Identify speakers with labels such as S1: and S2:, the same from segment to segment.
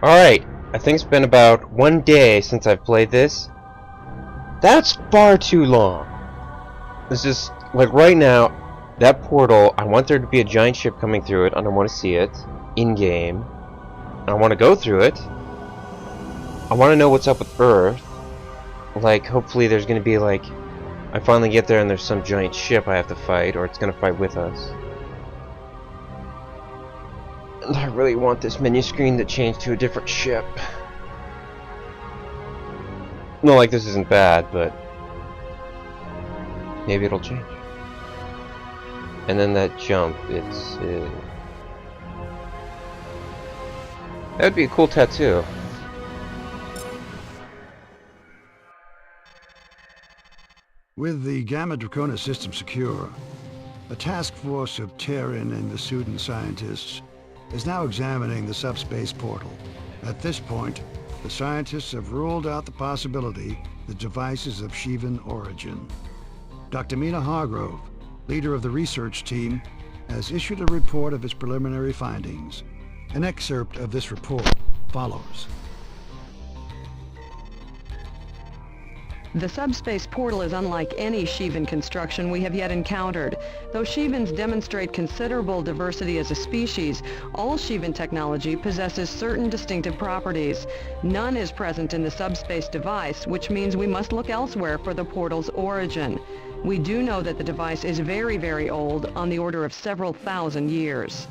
S1: Alright, I think it's been about 1 day since I've played this. That's far too long. It's just, like right now, that portal, I want there to be a giant ship coming through it, and I want to see it, in-game. I want to go through it. I want to know what's up with Earth. Like, hopefully there's going to be, like, I finally get there and there's some giant ship I have to fight, or it's going to fight with us. And I really want this menu screen to change to a different ship. No, like, this isn't bad, but maybe it'll change. And then that jump, it's... that would be a cool tattoo.
S2: With the Gamma Draconis system secure, a task force of Terran and Masudan scientists is now examining the subspace portal. At this point, the scientists have ruled out the possibility the device is of Shivan origin. Dr. Mina Hargrove, leader of the research team, has issued a report of his preliminary findings. An excerpt of this report follows.
S3: The subspace portal is unlike any Shivan construction we have yet encountered. Though Shivans demonstrate considerable diversity as a species, all Shivan technology possesses certain distinctive properties. None is present in the subspace device, which means we must look elsewhere for the portal's origin. We do know that the device is very, very old, on the order of several thousand years.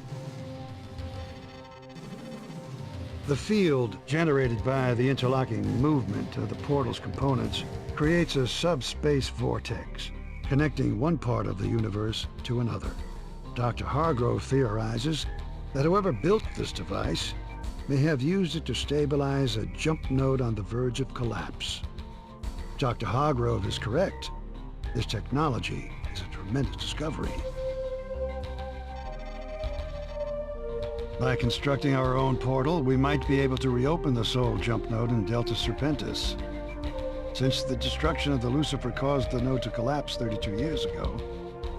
S2: The field generated by the interlocking movement of the portal's components creates a subspace vortex, connecting one part of the universe to another. Dr. Hargrove theorizes that whoever built this device may have used it to stabilize a jump node on the verge of collapse. Dr. Hargrove is correct. This technology is a tremendous discovery. By constructing our own portal, we might be able to reopen the Sol jump node in Delta Serpentis. Since the destruction of the Lucifer caused the node to collapse 32 years ago,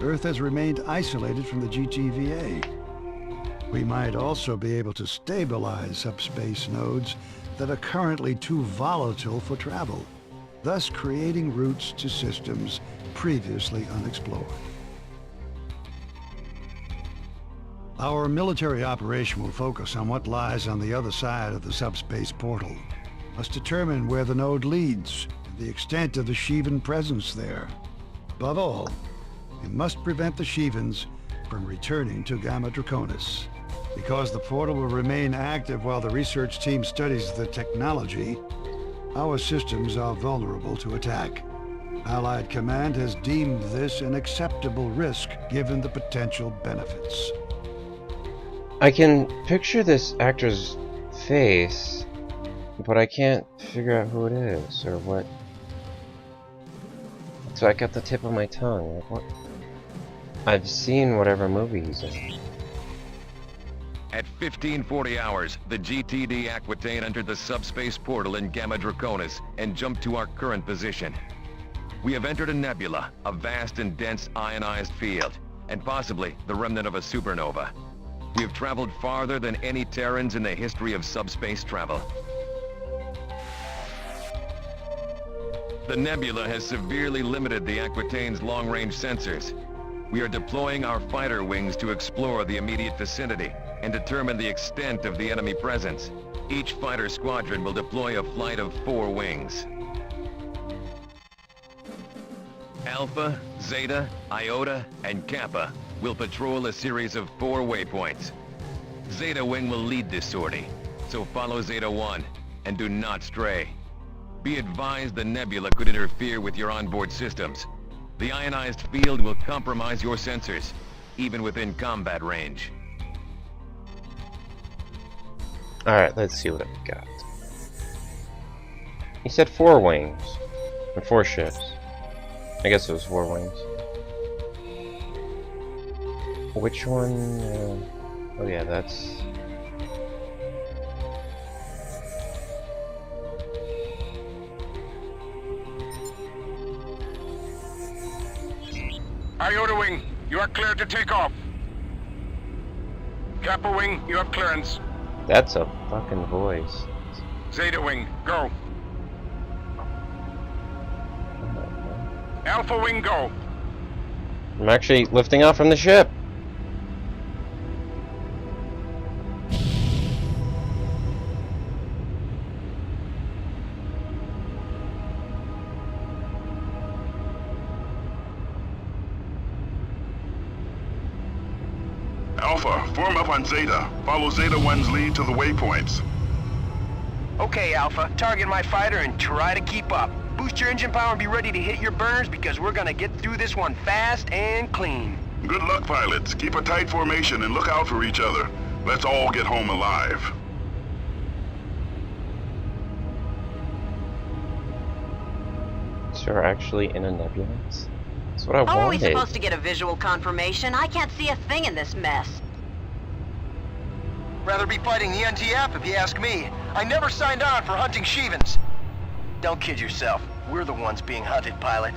S2: Earth has remained isolated from the GTVA. We might also be able to stabilize subspace nodes that are currently too volatile for travel, thus creating routes to systems previously unexplored. Our military operation will focus on what lies on the other side of the subspace portal. Must determine where the node leads and the extent of the Shivan presence there. Above all, we must prevent the Shivans from returning to Gamma Draconis. Because the portal will remain active while the research team studies the technology, our systems are vulnerable to attack. Allied Command has deemed this an acceptable risk given the potential benefits.
S1: I can picture this actor's face, but I can't figure out who it is or what. So I got the tip of my tongue. Like what? I've seen whatever movie he's in.
S4: At 1540 hours, the GTD Aquitaine entered the subspace portal in Gamma Draconis and jumped to our current position. We have entered a nebula, a vast and dense ionized field, and possibly the remnant of a supernova. We have traveled farther than any Terrans in the history of subspace travel. The nebula has severely limited the Aquitaine's long-range sensors. We are deploying our fighter wings to explore the immediate vicinity and determine the extent of the enemy presence. Each fighter squadron will deploy a flight of 4 wings. Alpha, Zeta, Iota, and Kappa will patrol a series of 4 waypoints. Zeta Wing will lead this sortie, so follow Zeta 1 and do not stray. Be advised the nebula could interfere with your onboard systems. The ionized field will compromise your sensors, even within combat range.
S1: Alright, let's see what I've got. He said 4 wings. And 4 ships. I guess it was 4 wings. Which one? Oh yeah, that's...
S5: Iota Wing, you are cleared to take off. Kappa Wing, you have clearance.
S1: That's a fucking voice.
S5: Zeta Wing, go. Alpha Wing, go.
S1: I'm actually lifting off from the ship.
S6: Alpha, form up on Zeta. Follow Zeta 1's lead to the waypoints.
S7: Okay, Alpha. Target my fighter and try to keep up. Boost your engine power and be ready to hit your burners because we're gonna get through this one fast and clean.
S6: Good luck, pilots. Keep a tight formation and look out for each other. Let's all get home alive.
S1: So we're actually in a nebula? That's what I
S8: How are we
S1: wanted.
S8: supposed to get a visual confirmation? I can't see a thing in this mess.
S7: Rather be fighting the NTF if you ask me. I never signed on for hunting Shivans. Don't kid yourself. We're the ones being hunted, pilot.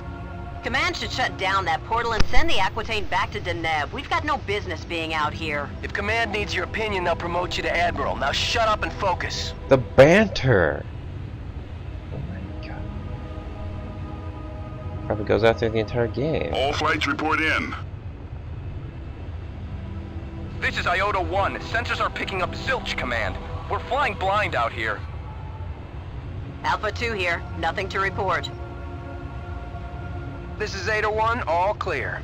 S8: Command should shut down that portal and send the Aquitaine back to Deneb. We've got no business being out here.
S7: If Command needs your opinion, they'll promote you to Admiral. Now shut up and focus.
S1: The banter! Oh my god. Probably goes out through the entire game.
S6: All flights report in.
S5: This is Iota 1. Sensors are picking up zilch, Command. We're flying blind out here.
S8: Alpha 2 here. Nothing to report.
S7: This is Zeta 1, all clear.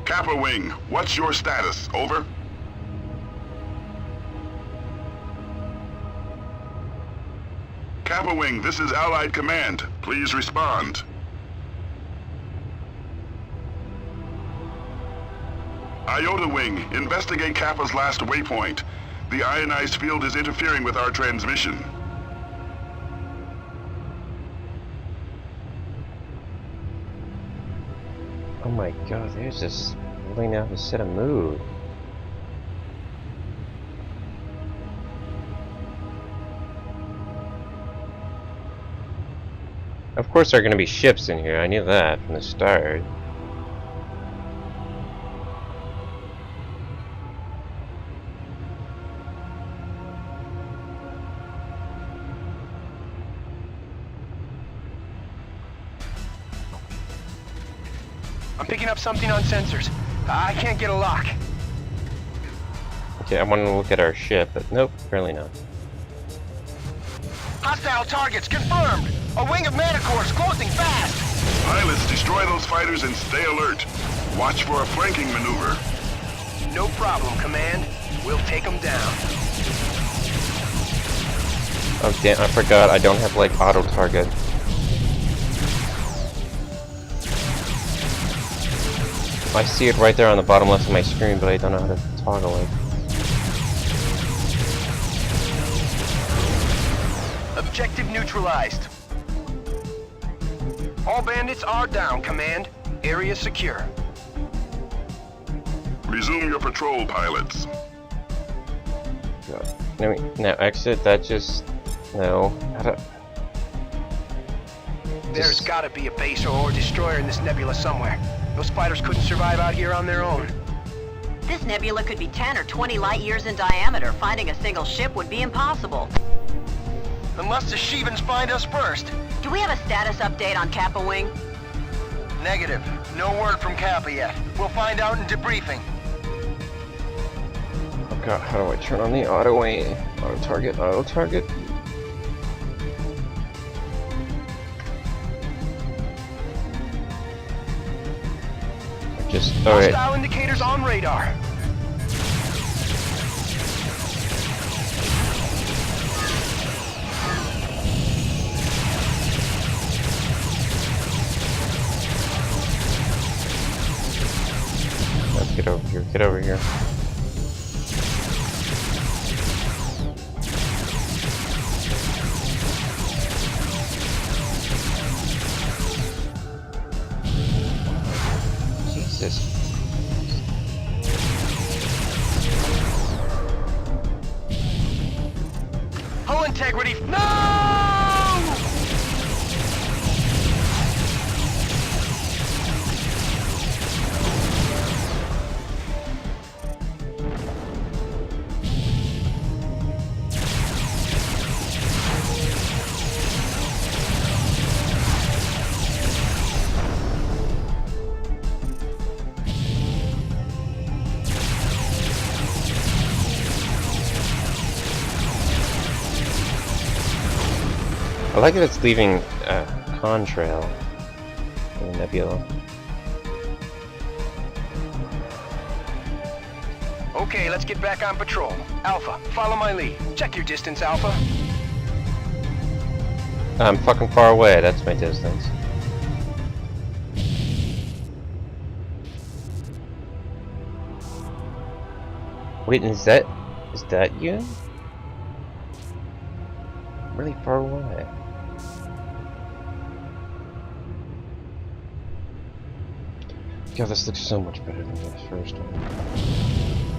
S6: Kappa Wing, what's your status? Over? Kappa Wing, this is Allied Command. Please respond. Iota Wing, investigate Kappa's last waypoint. The ionized field is interfering with our transmission.
S1: Oh my god, they're just really now to set a mood. Of course there are going to be ships in here, I knew that from the start.
S7: I'm picking up something on sensors. I can't get a lock.
S1: Okay, I want to look at our ship, but nope, apparently not.
S7: Hostile targets confirmed. A wing of Manticores closing fast.
S6: Pilots, destroy those fighters and stay alert. Watch for a flanking maneuver.
S7: No problem, Command. We'll take them down.
S1: Oh damn, I forgot I don't have like auto target. I see it right there on the bottom left of my screen, but I don't know how to toggle it.
S7: Objective neutralized. All bandits are down, Command. Area secure.
S6: Resume your patrol, pilots.
S1: God. Now exit, that just... No.
S7: There's gotta be a base or destroyer in this nebula somewhere. Those fighters couldn't survive out here on their own.
S8: This nebula could be 10 or 20 light years in diameter. Finding a single ship would be impossible.
S7: Unless the Shivans find us first.
S8: Do we have a status update on Kappa Wing?
S7: Negative. No word from Kappa yet. We'll find out in debriefing.
S1: Oh god, how do I turn on the auto aim? Auto target, auto target. Just, alright.
S7: Hostile indicators on radar.
S1: Let's get over here, get over here. Jesus.
S7: Hull integrity. No!
S1: like that it's leaving a contrail in the nebula.
S7: Okay, let's get back on patrol. Alpha, follow my lead. Check your distance, Alpha.
S1: I'm fucking far away, that's my distance. Wait, is that you? I'm really far away. God, this looks so much better than the first one.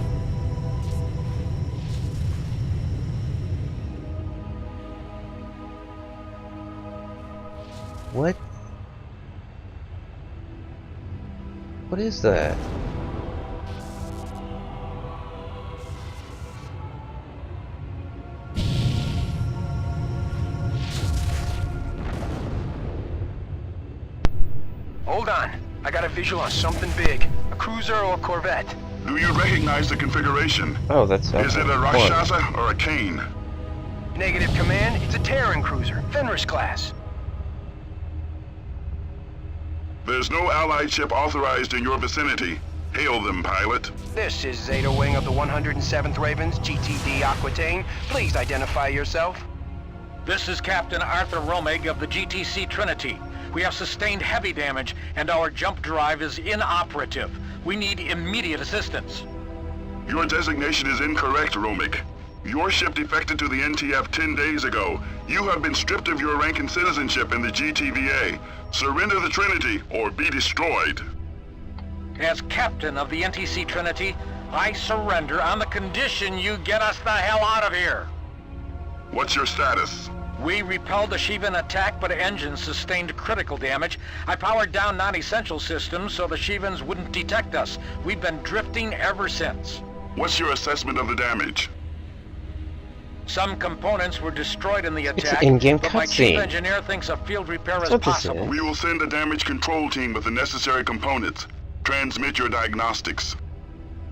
S1: What? What is that?
S7: Hold on. I got a visual on something big. A cruiser or a corvette.
S6: Do you recognize the configuration?
S1: Oh, that's
S6: Is it a Rakshasa or a Kane?
S7: Negative, Command. It's a Terran cruiser. Fenris class.
S6: There's no Allied ship authorized in your vicinity. Hail them, pilot.
S7: This is Zeta Wing of the 107th Ravens, GTD Aquitaine. Please identify yourself.
S9: This is Captain Arthur Romig of the GTC Trinity. We have sustained heavy damage, and our jump drive is inoperative. We need immediate assistance.
S6: Your designation is incorrect, Romik. Your ship defected to the NTF 10 days ago. You have been stripped of your rank and citizenship in the GTVA. Surrender the Trinity, or be destroyed.
S9: As captain of the NTC Trinity, I surrender on the condition you get us the hell out of here.
S6: What's your status?
S9: We repelled the Shivan attack, but engines sustained critical damage. I powered down non-essential systems so the Shivans wouldn't detect us. We've been drifting ever since.
S6: What's your assessment of the damage?
S9: Some components were destroyed in the attack,
S1: It's an in-game
S9: but my chief
S1: cutscene.
S9: engineer thinks a field repair is
S1: That's what this
S9: possible.
S1: is.
S6: We will send a damage control team with the necessary components. Transmit your diagnostics.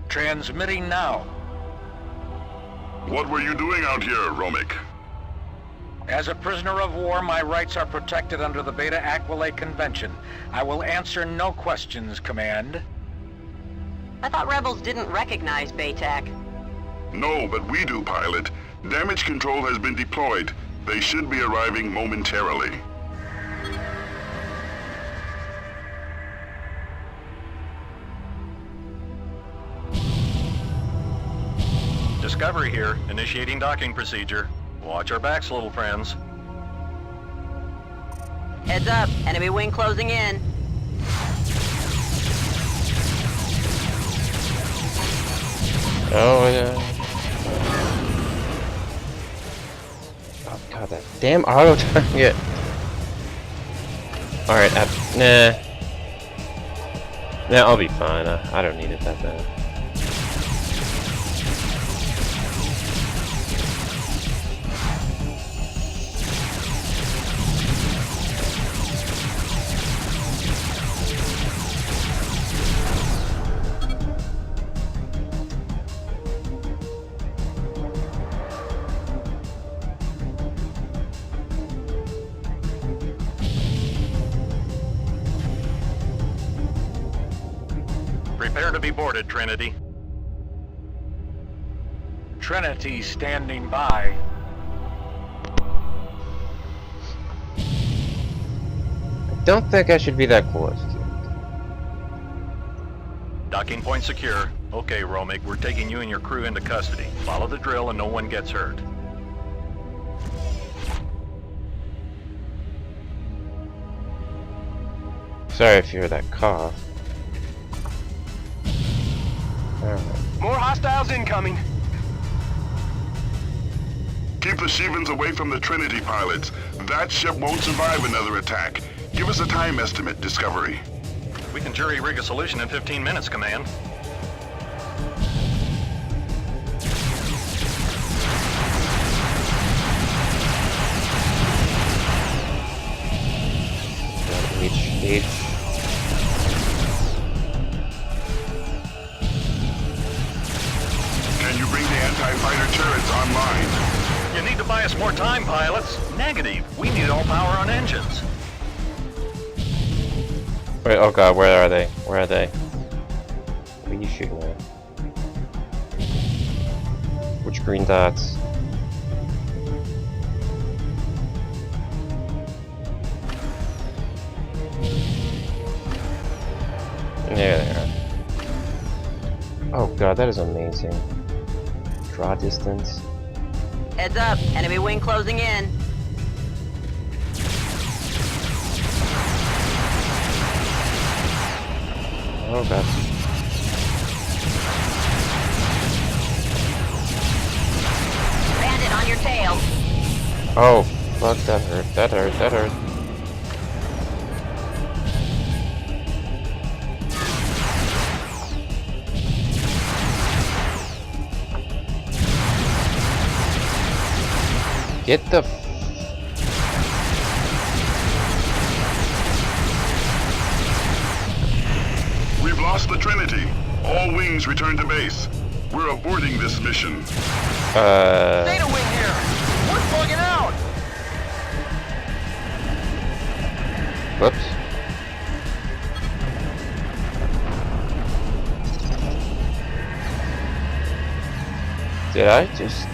S9: Transmitting now.
S6: What were you doing out here, Romik?
S9: As a prisoner of war, my rights are protected under the Beta Aquila Convention. I will answer no questions, Command.
S8: I thought rebels didn't recognize BATAC.
S6: No, but we do, pilot. Damage control has been deployed. They should be arriving momentarily.
S10: Discovery here, initiating docking procedure. Watch our backs, little friends.
S8: Heads up, enemy wing closing in.
S1: Oh, yeah. Oh, God, that damn auto target. Alright, nah. Nah, I'll be fine. I don't need it that bad.
S10: Prepare to be boarded, Trinity.
S9: Trinity standing by.
S1: I don't think I should be that close to it.
S10: Docking point secure. Okay, Romig, we're taking you and your crew into custody. Follow the drill and no one gets hurt.
S1: Sorry if you hear that cough. Alright.
S7: More hostiles incoming.
S6: Keep the Shivans away from the Trinity, pilots. That ship won't survive another attack. Give us a time estimate, Discovery.
S10: We can jury rig a solution in 15 minutes, Command.
S1: H.
S6: Can you bring the anti-fighter turrets online?
S10: You need to buy us more time, pilots. Negative. We need all power on engines.
S1: Wait, oh god, where are they? Where are they? What are you shooting at? Which green dots? There they are. Oh god, that is amazing. Draw distance.
S8: Heads up, enemy wing closing in.
S1: Oh god.
S8: Bandit on your tail.
S1: Oh, fuck, that hurt, that hurt, that hurt. Get the
S6: We've lost the Trinity. All wings return to base. We're aborting this mission.
S7: Zeta wing here. We're bugging out.
S1: Whoops. Did I just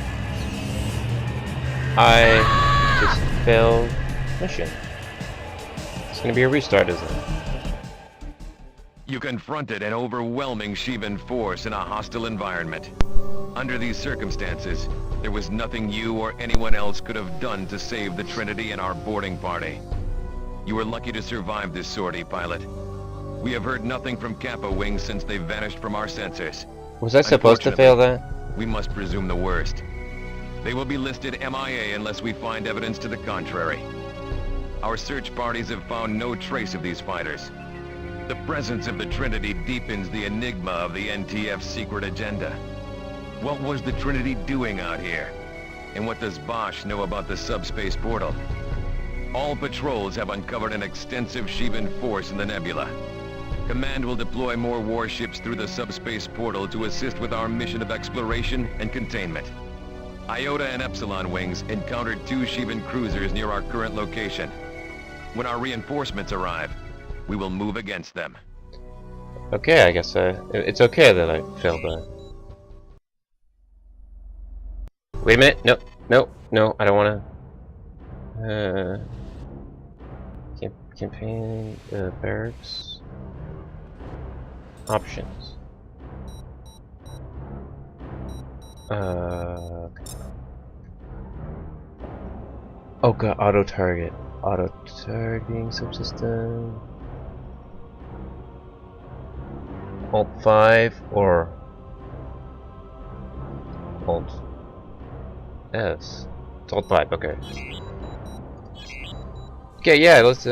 S1: failed mission. It's gonna be a restart, isn't it?
S4: You confronted an overwhelming Shivan force in a hostile environment. Under these circumstances, there was nothing you or anyone else could have done to save the Trinity and our boarding party. You were lucky to survive this sortie, pilot. We have heard nothing from Kappa Wing since they vanished from our sensors.
S1: Was I supposed to fail that?
S4: We must presume the worst. They will be listed MIA unless we find evidence to the contrary. Our search parties have found no trace of these fighters. The presence of the Trinity deepens the enigma of the NTF's secret agenda. What was the Trinity doing out here? And what does Bosch know about the subspace portal? All patrols have uncovered an extensive Shivan force in the nebula. Command will deploy more warships through the subspace portal to assist with our mission of exploration and containment. Iota and Epsilon wings encountered 2 Shivan cruisers near our current location. When our reinforcements arrive, we will move against them.
S1: Okay, I guess it's okay that I failed that. Wait a minute, no, I don't wanna. Campaign, barracks. Options. Oh god, auto target. Auto targeting subsystem. Alt 5 or Alt S. It's Alt 5, okay. Okay, yeah, let's